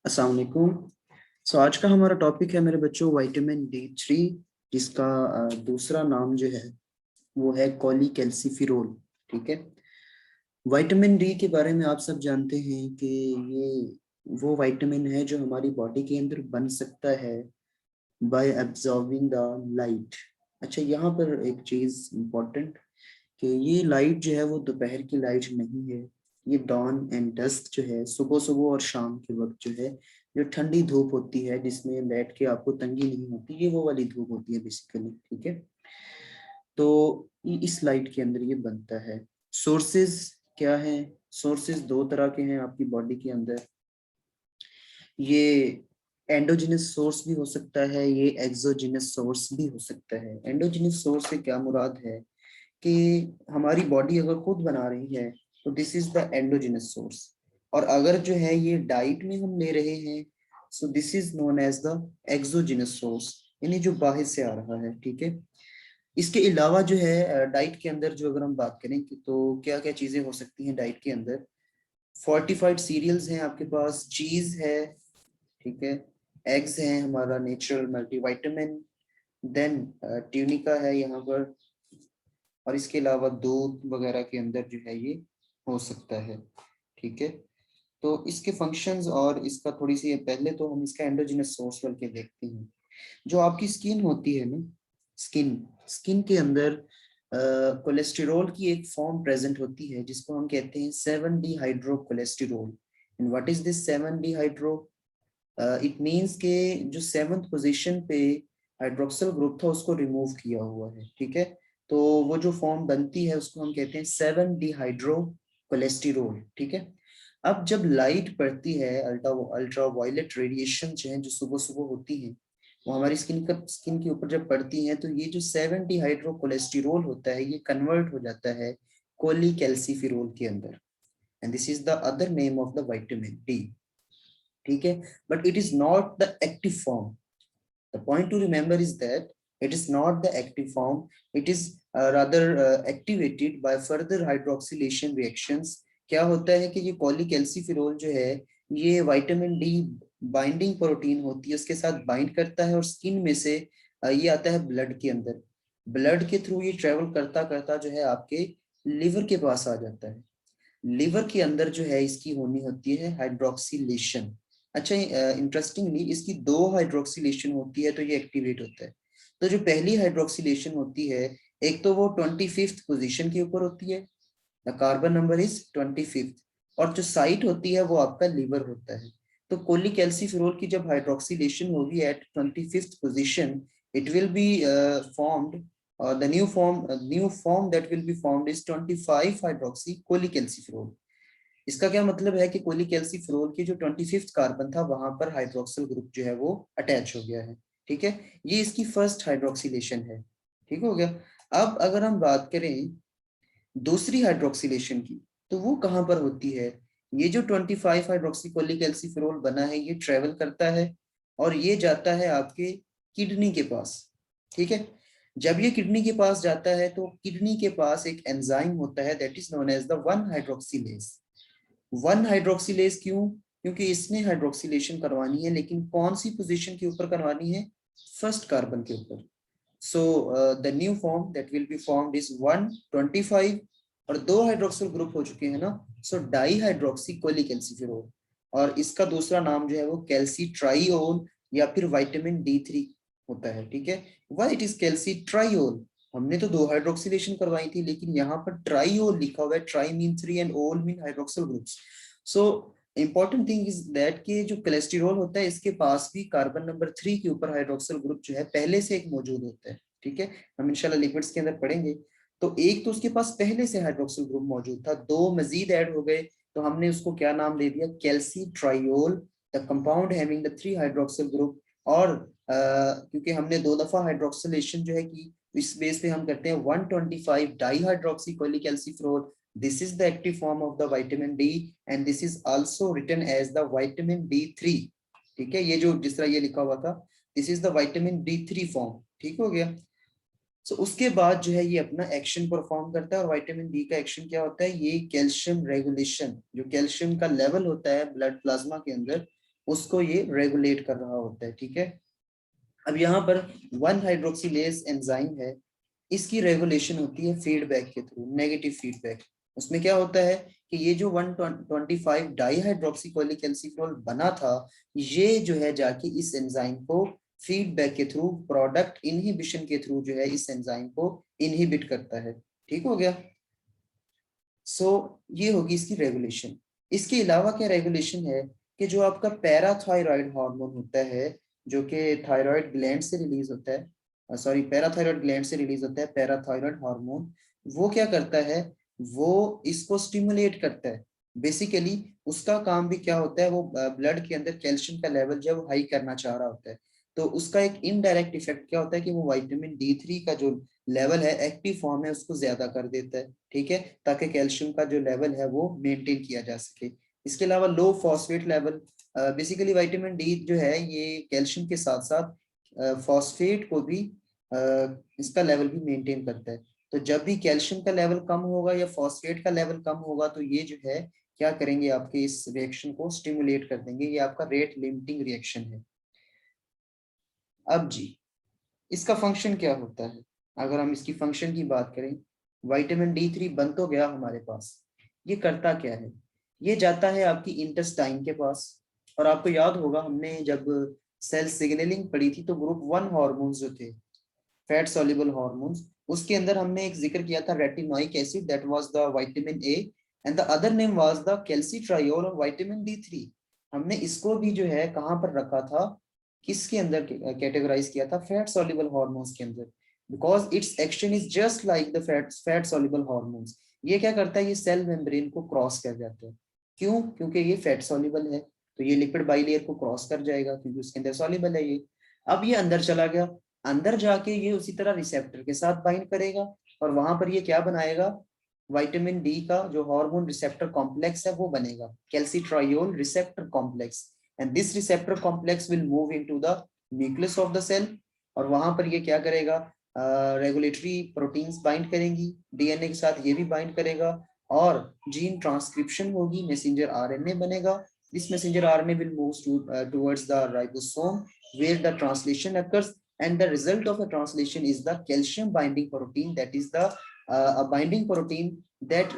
अस्सलाम वालेकुम। आज का हमारा टॉपिक है मेरे बच्चों विटामिन D3, जिसका दूसरा नाम जो है वो है कोलीकैल्सिफेरॉल। ठीक है। विटामिन डी के बारे में आप सब जानते हैं कि ये वो विटामिन है जो हमारी बॉडी के अंदर बन सकता है बाय एब्जॉर्बिंग द लाइट। अच्छा, यहाँ पर एक चीज इम्पोर्टेंट कि ये लाइट जो है वो दोपहर की लाइट नहीं है। ये डॉन एंड डस्क जो है, सुबह सुबह और शाम के वक्त जो है, जो ठंडी धूप होती है जिसमें बैठ के आपको तंगी नहीं होती, ये वो वाली धूप होती है बेसिकली। ठीक है। तो इस लाइट के अंदर ये बनता है। सोर्सेज क्या है? सोर्सेज दो तरह के हैं आपकी बॉडी के अंदर। ये एंडोजिनस सोर्स भी हो सकता है, ये एक्सोजिनस सोर्स भी हो सकता है। एंडोजिनस सोर्स से क्या मुराद है कि हमारी बॉडी अगर खुद बना रही है तो this is the endogenous source. और अगर जो है ये डाइट में हम ले रहे हैं, so this is known as the exogenous source, यानी जो बाहर से आ रहा है। ठीक है। इसके अलावा जो है डाइट के अंदर जो अगर हम बात करें तो क्या क्या चीजें हो सकती हैं डाइट के अंदर। फोर्टिफाइड सीरियल्स हैं आपके पास, चीज है, ठीक है, एग्स हैं, हमारा नेचुरल मल्टीविटामिन, देन ट्यूनिका है यहाँ पर, और इसके अलावा दूध वगैरह के अंदर जो है ये हो सकता है। ठीक है। तो इसके फंक्शंस और इसका थोड़ी सी पहले तो हम इसका एंडोजिनस सोर्स करके देखते हैं। जो आपकी स्किन होती है ना, स्किन स्किन के अंदर कोलेस्टेरॉल की एक फॉर्म प्रेजेंट होती है जिसको हम कहते हैं 7 dehydro cholesterol. And what is this 7 dehydro? It means के जो सेवंथ पोजीशन पे हाइड्रोक्सिल ग्रुप था उसको रिमूव किया हुआ है। ठीक है। तो वो जो फॉर्म बनती है उसको हम कहते हैं 7 डिहाइड्रो कोलेस्टेरॉल। ठीक है। अब जब लाइट पड़ती है, अल्ट्रा अल्ट्रा वायलेट रेडिएशन जो है, जो सुबह सुबह होती है, वो हमारी स्किन के ऊपर जब पड़ती है, तो ये जो 7 डिहाइड्रो कोलेस्टेरॉल होता है ये कन्वर्ट हो जाता है कोलीकैल्सिफेरॉल के अंदर। And this is the other name of the vitamin D. ठीक है। But it is not the active form. The point two remember is that it is not the active form, it is rather activated by further hydroxylation reactions. क्या होता है कि ये कोलीकैल्सिफेरॉल जो है ये विटामिन डी बाइंडिंग प्रोटीन होती है, उसके साथ बाइंड करता है और स्किन में से ये आता है ब्लड के अंदर। ब्लड के थ्रू ये ट्रेवल करता करता जो है आपके लिवर के पास आ जाता है। लिवर के अंदर जो है इसकी होनी होती है हाइड्रोक्सिलेशन। अच्छा, इंटरेस्टिंगली इसकी दो हाइड्रोक्सिलेशन होती है तो ये एक्टिवेट होता है। तो जो पहली हाइड्रोक्सिलेशन होती है, एक तो वो 25th पोजीशन के ऊपर होती है, the carbon number is 25th, और जो साइट होती है वो आपका लीवर होता है। तो कोलीकैल्सिफेरॉल की जब हाइड्रोक्सिलेशन होगी at 25th position, it will be formed, the new form that will be formed is 25 hydroxy कोलीकैल्सिफेरॉल। इसका क्या मतलब है कि कोलीकैल्सिफेरॉल की जो 25th कार्बन था वहां पर हाइड्रोक्सिल ग्रुप जो है वो अटैच हो गया है। ठीक है। ये इसकी फर्स्ट हाइड्रोक्सिलेशन है। ठीक हो गया। अब अगर हम बात करें दूसरी हाइड्रोक्सिलेशन की, तो वो कहां पर होती है? ये जो 25 हाइड्रोक्सी कोलीकैल्सिफेरॉल बना है ये ट्रेवल करता है और ये जाता है आपके किडनी के पास। ठीक है। जब ये किडनी के पास जाता है तो किडनी के पास एक एंजाइम होता है that is known as the 1 hydroxylase. 1 hydroxylase क्यों? क्योंकि इसने हाइड्रोक्सिलेशन करवानी है, लेकिन कौन सी पोजीशन के ऊपर करवानी है? फर्स्ट कार्बन के ऊपर। So the new form that will be formed is 125, और दो हाइड्रोक्सिल ग्रुप हो चुके हैं ना, सो डाई हाइड्रोक्सी कोलीकैल्सिफेरॉल। और इसका दूसरा नाम जो है वो कैल्सीट्राइओल या फिर विटामिन D3 होता है। ठीक है। Why it is calcitriol? हमने तो दो हाइड्रोक्सिलेशन करवाई थी, लेकिन यहाँ पर ट्राइओल लिखा हुआ है। ट्राई मीन 3 एंड ओल mean hydroxyl groups. So important thing is that कि जो कोलेस्टेरॉल होता है इसके पास भी कार्बन नंबर 3 के ऊपर हाइड्रोक्सिल ग्रुप जो है पहले से एक मौजूद होता है। ठीक है। हम इंशाल्लाह लिपिड्स के अंदर पढ़ेंगे। तो एक तो उसके पास पहले से हाइड्रोक्सिल ग्रुप मौजूद था, दो मजीद ऐड हो गए, तो हमने उसको क्या नाम दे दिया? Calcitriol, the compound having the 3 hydroxyl group. और क्योंकि हमने दो दफा हाइड्रोक्सिलेशन जो है की, इस बेस पे हम करते हैं 125 dihydroxy कोलीकैल्सिफेरॉल। This is the active form of the vitamin D and this is also written as the vitamin D3। ठीक है। ये जो जिस तरह ये लिखा हुआ था, this is the vitamin D3 form। ठीक हो गया। सो उसके बाद जो है ये अपना एक्शन परफॉर्म करता है, और विटामिन डी का एक्शन क्या होता है? ये कैल्शियम रेगुलेशन, जो कैल्शियम का लेवल होता है ब्लड प्लाज्मा के अंदर, उसको ये रेगुलेट कर रहा होता है, ठीक है। अब यहाँ पर 1 हाइड्रोक्सिलेज एंजाइम है, इसकी रेगुलेशन होती है फीडबैक के थ्रू, नेगेटिव फीडबैक। उसमें क्या होता है कि ये जो 125 डाई हाइड्रोक्सीकोलिक एल्सीफेरॉल बना था, ये जो है जाके इस एंजाइम को फीडबैक के थ्रू, प्रोडक्ट इनहिबिशन के थ्रू जो है इस एंजाइम को इनहिबिट करता है। ठीक हो गया। सो ये होगी इसकी रेगुलेशन। इसके अलावा क्या रेगुलेशन है कि जो आपका पैराथायराइड हार्मोन होता है, जो कि थायराइड ग्लैंड से रिलीज होता है, सॉरी पैराथायराइड ग्लैंड से रिलीज होता है पैराथायराइड हार्मोन, वो क्या करता है, वो इसको स्टिमुलेट करता है। बेसिकली उसका काम भी क्या होता है, वो ब्लड के अंदर कैल्शियम का लेवल जब हाई करना चाह रहा होता है, तो उसका एक इनडायरेक्ट इफेक्ट क्या होता है कि वो विटामिन D3 का जो लेवल है, एक्टिव फॉर्म है, उसको ज्यादा कर देता है, ठीक है, ताकि कैल्शियम का जो लेवल है वो मेंटेन किया जा सके। इसके अलावा low phosphate level, basically vitamin D जो है ये कैल्शियम के साथ साथ फॉस्फेट को भी इसका लेवल भी मेंटेन करता है। तो जब भी कैल्शियम का लेवल कम होगा या फॉस्फेट का लेवल कम होगा, तो ये जो है क्या करेंगे, आपके इस रिएक्शन को स्टिमुलेट कर देंगे। ये आपका रेट लिमिटिंग रिएक्शन है। अब जी इसका फंक्शन क्या होता है, अगर हम इसकी फंक्शन की बात करें, विटामिन D3 बन तो गया हमारे पास, ये करता क्या है, ये जाता है आपकी इंटेस्टाइन के पास। और आपको याद होगा हमने जब सेल सिग्नलिंग पढ़ी थी, तो ग्रुप 1 हार्मोन्स जो थे, फैट सॉल्युबल हार्मोन्स, उसके अंदर हमने एक जिक्र किया था retinoic acid, that was the vitamin A, and the other name was the calcitriol और विटामिन D3। हमने इसको भी जो है कहां पर रखा था, किसके अंदर कैटेगराइज किया था, फैट सॉल्युबल हार्मोन्स के अंदर, because it's action is just like the fat soluble hormones. ये क्या करता है, ये सेल मेम्ब्रेन को क्रॉस कर जाता है। क्यों? क्योंकि ये फैट सॉल्युबल है, तो ये लिपिड बाइलेयर को क्रॉस कर जाएगा क्योंकि उसके अंदर सॉल्युबल है ये। अब ये अंदर चला गया, अंदर जाके ये उसी तरह रिसेप्टर के साथ बाइंड करेगा, और वहां पर ये क्या बनाएगा, विटामिन डी का जो हार्मोन रिसेप्टर कॉम्प्लेक्स है वो बनेगा, calcitriol receptor complex, and this receptor complex will move into the nucleus of the cell. और वहां पर ये क्या करेगा, रेगुलेटरी प्रोटीन्स बाइंड करेंगी, डीएनए के साथ ये भी बाइंड करेगा, और जीन ट्रांसक्रिप्शन होगी, मैसेंजर आरएनए बनेगा। This messenger RNA will move towards the ribosome where the translation occurs, and the result of the translation is the calcium binding protein, that is the a binding protein that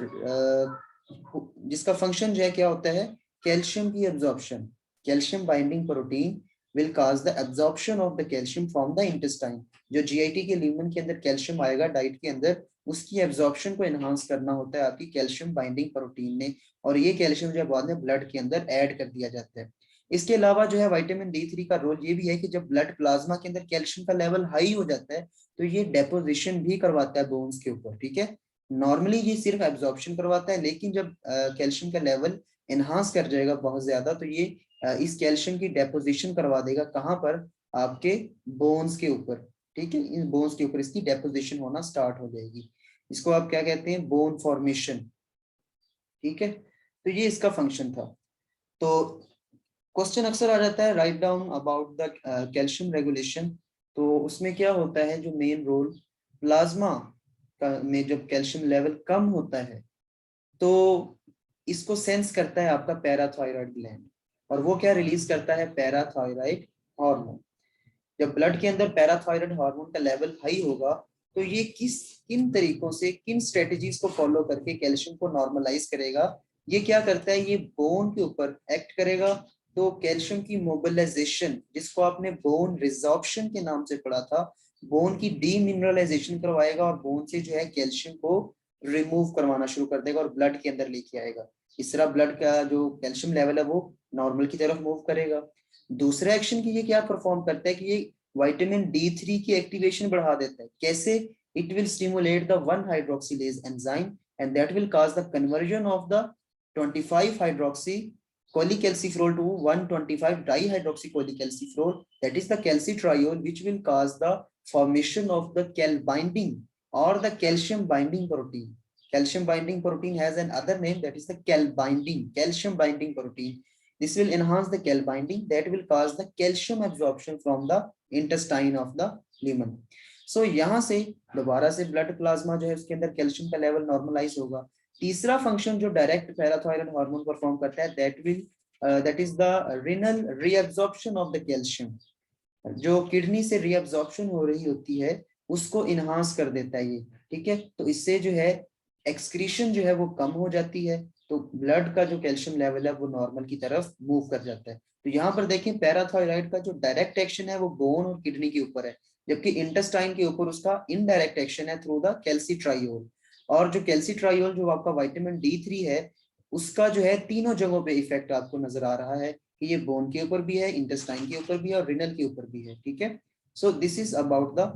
जिसका function जो है क्या होता है, calcium की absorption. Calcium binding protein will cause the absorption of the calcium from the intestine। जो GIT के lumen के अंदर कैल्शियम आएगा डाइट के अंदर, उसकी एब्जॉर्प्शन को एनहांस करना होता है आपकी कैल्शियम बाइंडिंग प्रोटीन ने, और ये कैल्शियम जो बाद में ब्लड के अंदर ऐड कर दिया जाता है। इसके अलावा जो है विटामिन D3 का रोल ये भी है कि जब ब्लड प्लाज्मा के अंदर कैल्शियम का लेवल हाई हो जाता है, तो ये डेपोजिशन भी करवाता है बोन्स के ऊपर, ठीक है। नॉर्मली ये सिर्फ एब्जॉर्प्शन करवाता है, लेकिन जब कैल्शियम का लेवल एनहांस कर जाएगा बहुत ज्यादा, तो ये इस कैल्शियम की डेपोजिशन करवा देगा, कहाँ पर, आपके बोन्स के ऊपर, ठीक है। इन बोन्स के ऊपर इसकी डेपोजिशन होना स्टार्ट हो जाएगी। इसको आप क्या कहते हैं, बोन फॉर्मेशन, ठीक है। तो ये इसका फंक्शन था। तो क्वेश्चन अक्सर आ जाता है, write down about the calcium regulation. तो उसमें क्या होता है, जो मेन रोल प्लाज्मा का में जब कैल्शियम लेवल कम होता है, तो इसको सेंस करता है आपका पैराथायराइड ग्लैंड, और वो क्या रिलीज करता है, पैराथायराइड हार्मोन। जब ब्लड के अंदर पैराथायराइड हार्मोन का लेवल हाई होगा, तो ये किन तरीकों से, किन स्ट्रेटजीज को फॉलो करके कैल्शियम को नॉर्मलाइज करेगा, ये क्या करता है, ये बोन के ऊपर एक्ट करेगा। तो कैल्शियम की मोबिलाइजेशन, जिसको आपने बोन रिजॉर्प्शन के नाम से पढ़ा था, बोन की डीमिनरलाइजेशन करवाएगा, और बोन से जो है कैल्शियम को रिमूव करवाना शुरू कर देगा और ब्लड के अंदर लेके आएगा। इस तरह ब्लड का जो कैल्शियम लेवल है वो नॉर्मल की तरफ मूव करेगा। दूसरा एक्शन की ये क्या परफॉर्म करता है कि ये विटामिन D3 की एक्टिवेशन बढ़ा देता है। कैसे? It will stimulate the 1 hydroxylase enzyme, and that will cause the conversion of the 25 hydroxy cholecalciferol to 125 dihydroxycholecalciferol, that is the calcitriol, which will cause the formation of the cal binding or the calcium binding protein. Calcium binding protein has another name, that is the calcium binding protein. This will enhance the cal binding, that will cause the calcium absorption from the intestine of the lumen. So यहाँ से दोबारा से blood plasma जो है उसके अंदर calcium का level normalise होगा। तीसरा फंक्शन जो डायरेक्ट पैराथायराइड हार्मोन परफॉर्म करता है, that will that is the renal reabsorption of the calcium. जो किडनी से रीअब्जॉर्प्शन हो रही होती है उसको इनहांस कर देता है ये, ठीक है। तो इससे जो है एक्सक्रीशन जो है वो कम हो जाती है, तो ब्लड का जो कैल्शियम लेवल है वो नॉर्मल की तरफ मूव कर जाता है। तो यहाँ पर देखें पैराथायराइड का जो डायरेक्ट एक्शन है वो बोन और किडनी के ऊपर है, जबकि इंटेस्टाइन के ऊपर उसका इनडायरेक्ट एक्शन है थ्रू द कैल्सिट्रायोल। और जो कैल्सिट्रायोल जो आपका विटामिन D3 है उसका जो है तीनों जगहों पे इफेक्ट आपको नजर आ रहा है कि ये बोन के ऊपर भी है, इंटेस्टाइन के ऊपर भी है और रिनल के ऊपर भी है, ठीक है। सो this is about the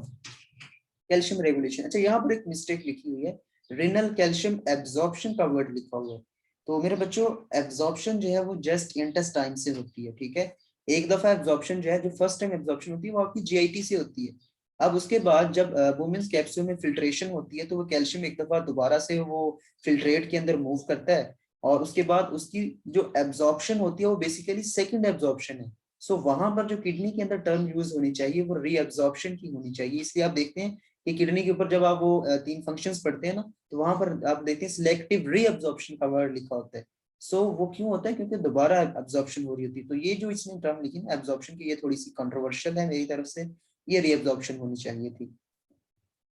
calcium regulation. अच्छा यहाँ पर एक मिस्टेक लिखी हुई है, रिनल कैल्शियम एब्जॉर्प्शन का वर्ड लिखा हुआ है। तो मेरे बच्चों एब्जॉर्प्शन जो है वो जस्ट इंटेस्टाइन से होती है, ठीक है। एक दफा एब्जॉर्प्शन जो है, जो फर्स्ट टाइम एब्जॉर्प्शन होती है वो आपकी GIT से होती है। अब उसके बाद जब वुमेन्स कैप्सूल में फिल्ट्रेशन होती है तो वो कैल्शियम एक दफा दोबारा से वो फिल्ट्रेट के अंदर मूव करता है, और उसके बाद उसकी जो एब्जॉर्प्शन होती है वो बेसिकली सेकंड एब्जॉर्प्शन है। सो वहां पर जो किडनी के अंदर टर्म यूज होनी चाहिए वो रीअब्जॉर्प्शन की होनी चाहिए। इसलिए आप देखते हैं कि किडनी के ऊपर जब आप वो 3 फंक्शंस पढ़ते हैं ना, तो वहां पर आप देखते हैं सिलेक्टिव रीअब्जॉर्प्शन का वर्ड लिखा होता है। सो वो क्यों होता है, क्योंकि दोबारा एब्जॉर्प्शन हो रही होती है। तो ये जो इसने टर्म लिखी ना एब्जॉर्प्शन की, ये थोड़ी सी कंट्रोवर्शियल है मेरी तरफ से, ये रीअब्जॉर्प्शन होनी चाहिए थी।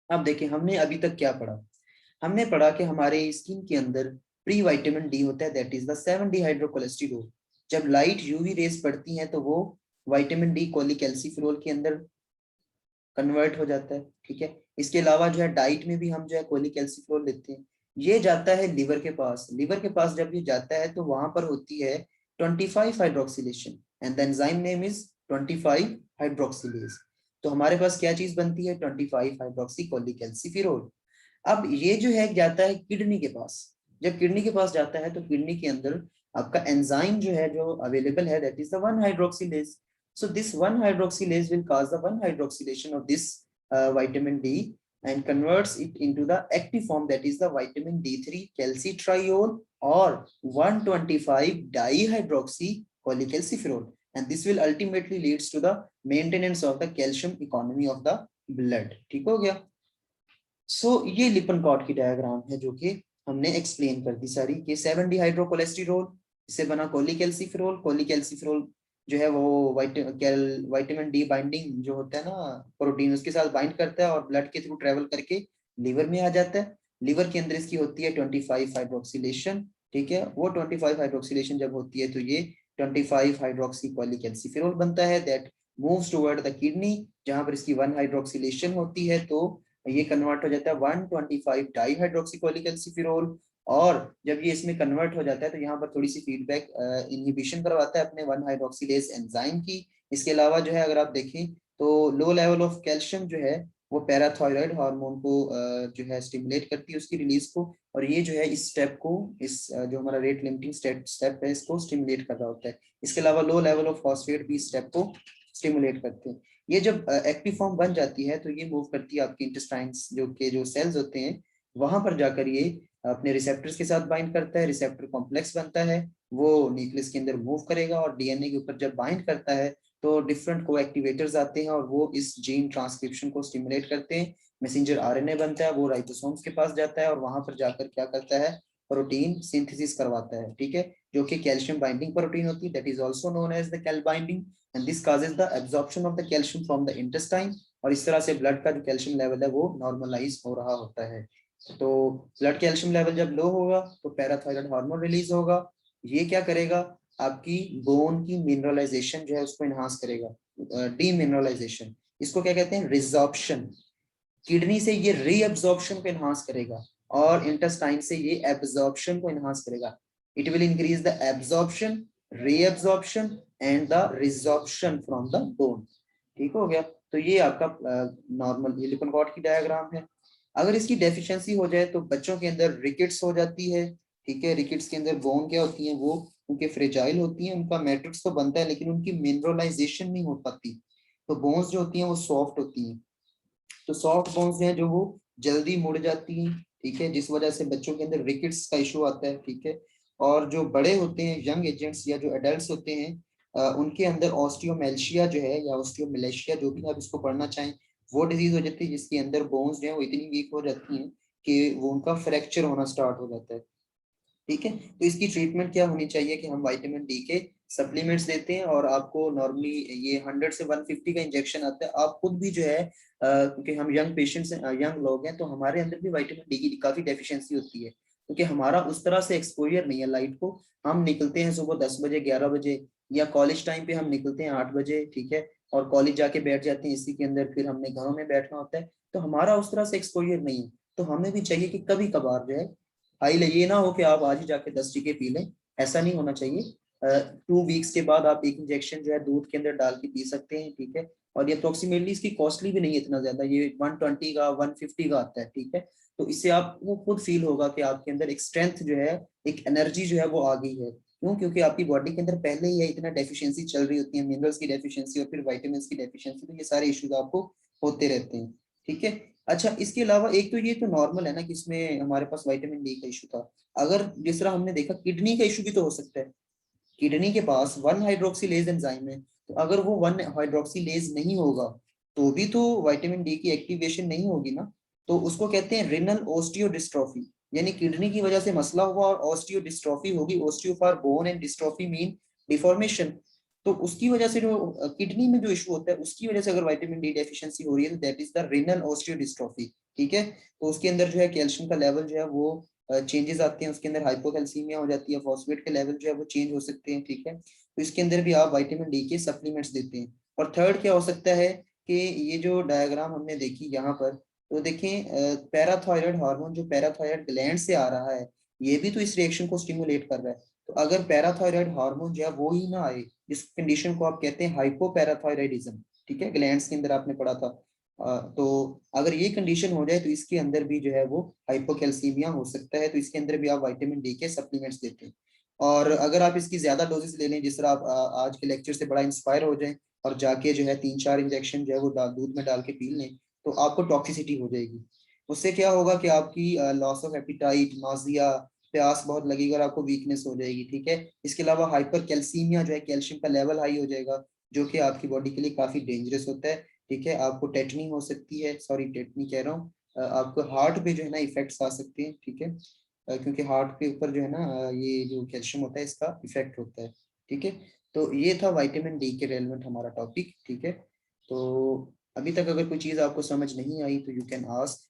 अब देखिए हमने अभी तक क्या पढ़ा। हमने पढ़ा कि हमारे स्किन के अंदर प्री विटामिन डी होता है, दैट इज द 7 डिहाइड्रोकोलेस्टेरोल। जब लाइट यूवी रेज पड़ती हैं तो वो विटामिन डी कोलिकैल्सिफेरॉल के अंदर कन्वर्ट हो जाता है, ठीक है। इसके अलावा जो है डाइट में भी हम जो है कोलिकैल्सिफेरॉल लेते हैं। ये जाता है लिवर के पास, लिवर के पास जब ये जाता है तो वहां पर होती है 25 hydroxylation and the enzyme name is 25 hydroxylase. तो हमारे पास क्या चीज बनती है, 25 हाइड्रोक्सी कोलिकैल्सिफेरॉल। अब ये जो है जाता है किडनी के पास। जब किडनी के पास जाता है तो किडनी के अंदर आपका एंजाइम जो है जो अवेलेबल है that is the 1 hydroxylase. So this 1 hydroxylase will cause the 1 hydroxylation of this vitamin D and converts it into the active form, that is the vitamin D3 calcitriol or 125 dihydroxy cholecalciferol, and this will ultimately leads to the maintenance of the calcium economy of the blood। ठीक हो गया। ये लिपनकॉट की diagram है जो कि हमने explain कर दी सारी कि 7 डिहाइड्रोकोलेस्टेरोल इससे बना कोलिकैल्सिफेरॉल। कोलिकैल्सिफेरॉल जो है वो विटामिन डी बाइंडिंग जो होता है ना प्रोटीन, उसके साथ बाइंड करता है और ब्लड के थ्रू ट्रेवल करके लीवर में आ जाता है। लीवर के अंदर इसकी होती है 25 हाइड्रोक्सिलेशन, ठीक है। वो 25 हाइड्रोक्सिलेशन जब होती है तो ये 25 हाइड्रोक्सी कोलिकैल्सिफेरॉल बनता है, that moves toward the kidney, जहां पर इसकी 1 हाइड्रोक्सिलेशन होती है तो ये कन्वर्ट हो जाता है 125 डाईहाइड्रोक्सीकोलिकैल्सिफेरॉल। और जब ये इसमें कन्वर्ट हो जाता है तो यहाँ पर थोड़ी सी फीडबैक इनहिबिशन करवाता है अपने 1 हाइड्रोक्सिलेज एंजाइम की। इसके अलावा जो है अगर आप देखें तो लो लेवल ऑफ कैल्शियम जो है वो पैराथायराइड हार्मोन को जो है स्टिमुलेट करती है उसकी रिलीज को, और ये जो है इस स्टेप को, इस जो हमारा रेट लिमिटिंग स्टेप है इसको स्टिमुलेट कर रहा होता है। इसके अलावा लो लेवल ऑफ फॉस्फेट भी स्टेप को स्टिमुलेट करते हैं। ये जब एक्टिव फॉर्म बन जाती है तो ये मूव करती है आपके इंटेस्टाइन्स जो के जो सेल्स होते हैं वहां पर जाकर ये अपने रिसेप्टर्स के साथ बाइंड करता है, रिसेप्टर कॉम्प्लेक्स बनता है, वो न्यूक्लियस के अंदर मूव करेगा और DNA के ऊपर जब बाइंड करता है तो डिफरेंट को एक्टिवेटर्स आते हैं और वो इस जीन ट्रांसक्रिप्शन को स्टिमुलेट करते हैं। मैसेंजर RNA बनता है, वो राइबोसोम्स के पास जाता है और वहां पर जाकर क्या करता है, प्रोटीन सिंथेसिस करवाता है, ठीक है, जो कि कैल्शियम बाइंडिंग प्रोटीन होती है, that is also known as the calbindin, and this causes the absorption of the calcium from the intestine. और इस तरह से ब्लड का जो कैल्शियम लेवल है वो नॉर्मलाइज हो रहा होता है। तो ब्लड कैल्शियम लेवल जब लो होगा तो पैराथायराइड हार्मोन रिलीज होगा। ये क्या करेगा, आपकी बोन की मिनरलाइजेशन जो है उसको एनहांस करेगा। डीमिनरलाइजेशन, इसको क्या कहते हैं, रिजॉर्प्शन। किडनी से ये रीअब्जॉर्प्शन को एनहांस करेगा और इंटेस्टाइन से ये एब्जॉर्प्शन को एनहांस करेगा। It will increase the absorption, reabsorption and the resorption from the bone. ठीक हो गया। तो ये आपका नॉर्मल लिपनकॉट की डायग्राम है। अगर इसकी डेफिशिएंसी हो जाए तो बच्चों के अंदर रिकेट्स हो जाती है, ठीक है। रिकेट्स के अंदर बोन क्या होती है, वो उनके फ्रेजाइल होती है, उनका मैट्रिक्स तो बनता है लेकिन उनकी मिनरलाइजेशन नहीं हो पाती। तो बोन्स जो होती हैं वो सॉफ्ट होती हैं, तो सॉफ्ट बोन्स जो है जो वो जल्दी मुड़ जाती हैं, ठीक है, जिस वजह से बच्चों के अंदर रिकेट्स का इशू आता है, ठीक है। और जो बड़े होते हैं, यंग एजेंट्स या जो एडल्ट्स होते हैं, उनके अंदर ऑस्टियोमेल्शिया जो है या ऑस्टियोमिलेशिया जो भी आप इसको पढ़ना चाहें, वो डिजीज हो जाती है जिसके अंदर बोन्स जो है वो इतनी वीक हो जाती हैं कि वो उनका फ्रैक्चर होना स्टार्ट हो जाता है, ठीक है। तो इसकी ट्रीटमेंट क्या होनी चाहिए कि हम विटामिन डी के सप्लीमेंट्स देते हैं और आपको नॉर्मली ये 100 से 150 का इंजेक्शन आता है। आप खुद भी जो है क्योंकि हम यंग पेशेंट्स यंग लोग हैं, तो हमारे अंदर भी विटामिन डी की काफी डेफिशिएंसी होती है, क्योंकि हमारा उस तरह से एक्सपोजर नहीं है लाइट को। हम निकलते हैं सुबह 10 बजे 11 बजे, या कॉलेज टाइम पे हम निकलते हैं 8 बजे, ठीक है, और कॉलेज जाके बैठ जाते हैं इसी के अंदर, फिर हमने घरों में बैठना होता है, तो हमारा उस तरह से एक्सपोजर नहीं है। तो हमें भी चाहिए कि कभी कभार जो है हाई, ये ना हो कि आप आज ही जाके 10 टीके पी लें, ऐसा नहीं होना चाहिए। 2 वीक्स के बाद आप एक इंजेक्शन जो है दूध के अंदर डाल के पी सकते हैं, ठीक है। और ये अप्रोक्सीमेटली इसकी कॉस्टली भी नहीं है इतना ज्यादा, ये 120 का 150 का आता है, ठीक है। तो इससे आपको खुद फील होगा कि आपके अंदर एक स्ट्रेंथ जो है, एक एनर्जी जो है वो आ गई है। क्यों? क्योंकि आपकी बॉडी के अंदर पहले ही है इतना डेफिशिएंसी चल रही होती है, मिनरल्स की डेफिशिएंसी और फिर विटामिन की डेफिशिएंसी, तो ये सारे इश्यूज आपको होते रहते हैं, ठीक है। अच्छा, इसके अलावा एक तो ये तो नॉर्मल है ना कि इसमें हमारे पास विटामिन डी का इशू था। अगर जिस तरह हमने देखा किडनी का इशू भी तो हो सकता है। किडनी के पास 1 हाइड्रोक्सीलेज एंजाइम है, तो अगर वो 1 हाइड्रोक्सीलेज नहीं होगा तो भी तो विटामिन डी की एक्टिवेशन नहीं होगी ना। तो उसको कहते हैं रिनल ओस्टियोडिस्ट्रोफी, यानी किडनी की वजह से मसला हुआ और ओस्टियोडिस्ट्रोफी होगी। Osteo for bone and dystrophy mean deformation. तो उसकी वजह से जो किडनी में जो इशू होता है उसकी वजह से अगर विटामिन डी डेफिशिएंसी हो रही है तो दैट इज द रिनल ओस्टियोडिस्ट्रोफी, ठीक है। तो उसके अंदर जो है कैल्शियम का लेवल जो है वो चेंजेस आते हैं, उसके अंदर हाइपोकैल्सीमिया हो जाती है, फॉस्फेट के लेवल जो है वो चेंज हो सकते हैं, ठीक है। तो इसके अंदर भी आप विटामिन डी के सप्लीमेंट्स देते हैं। और थर्ड क्या हो सकता है कि ये जो डायग्राम हमने देखी यहाँ पर, तो देखें पैराथायराइड हार्मोन जो पैराथायराइड ग्लैंड से आ रहा है, ये भी तो इस रिएक्शन को स्टिमुलेट कर रहा है। तो अगर पैराथायराइड हार्मोन जो है वो ही ना आए, इस कंडीशन को आप कहते हैं हाइपोपैराथायराइडिज्म, ठीक है, ग्लैंड्स के अंदर आपने पढ़ा था। तो अगर ये कंडीशन हो जाए तो इसके अंदर भी जो है वो हाइपोकैल्सीमिया हो सकता है, तो इसके अंदर भी आप विटामिन डी के सप्लीमेंट्स देते हैं। और अगर आप इसकी ज्यादा डोजेस ले लें, जिस तरह आप आज के लेक्चर से बड़ा इंस्पायर हो जाएं और जाके जो है 3-4 इंजेक्शन जो है वो दूध में डाल के पी लें, तो आपको टॉक्सिसिटी हो जाएगी। उससे क्या होगा कि आपकी लॉस ऑफ एपिटाइट, नाजिया, प्यास बहुत लगेगी और आपको वीकनेस हो जाएगी, ठीक है। इसके अलावा हाइपर कैल्सीमिया जो है, कैल्शियम का लेवल हाई हो जाएगा, जो कि आपकी बॉडी के लिए काफी डेंजरस होता है, ठीक है। आपको टेटनी हो सकती है, सॉरी टेटनी कह रहा हूँ, आपको हार्ट पे जो है ना इफेक्ट्स आ सकते हैं, ठीक है। क्योंकि हार्ट के ऊपर जो है ना ये जो कैल्शियम होता है इसका इफेक्ट होता है, ठीक है। तो ये था विटामिन डी के रेलेवेंट हमारा टॉपिक, ठीक है। तो अभी तक अगर कोई चीज आपको समझ नहीं आई तो यू कैन आस्क,